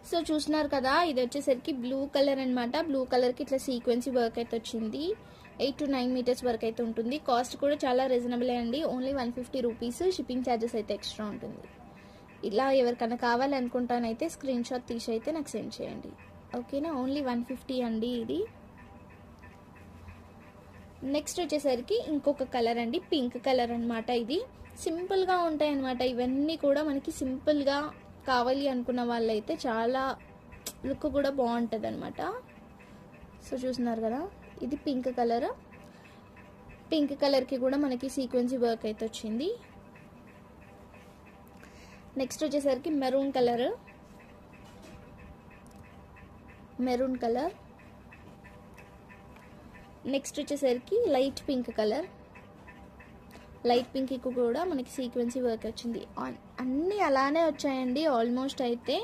So చూస్తున్నారు కదా, ఇది వచ్చేసరికి బ్లూ కలర్ అనమాట. బ్లూ కలర్కి ఇట్లా సీక్వెన్సీ వర్క్ అయితే వచ్చింది. 8 to 9 మీటర్స్ వరకు అయితే ఉంటుంది. కాస్ట్ కూడా చాలా రీజనబుల్ అండి. Only 150 rupees. షిప్పింగ్ ఛార్జెస్ అయితే ఎక్స్ట్రా ఉంటుంది. ఇలా ఎవరికైనా కావాలి అనుకుంటానైతే స్క్రీన్ షాట్ తీసి అయితే నాకు సెండ్ చేయండి. ఓకేనా, ఓన్లీ 150 అండి ఇది. నెక్స్ట్ వచ్చేసరికి ఇంకొక కలర్ అండి, పింక్ కలర్ అనమాట. ఇది సింపుల్గా ఉంటాయి అనమాట. ఇవన్నీ కూడా మనకి సింపుల్గా కావాలి అనుకున్న వాళ్ళైతే చాలా లుక్ కూడా బాగుంటుంది అనమాట. సో చూస్తున్నారు కదా, ఇది పింక్ కలర్. పింక్ కలర్కి కూడా మనకి సీక్వెన్సీ వర్క్ అయితే వచ్చింది. నెక్స్ట్ వచ్చేసరికి మెరూన్ కలర్. నెక్స్ట్ వచ్చేసరికి light pink colour. Light pink కూడా మనకి సీక్వెన్సీ వర్క్ వచ్చింది. అన్నీ అలానే వచ్చాయండి ఆల్మోస్ట్ అయితే.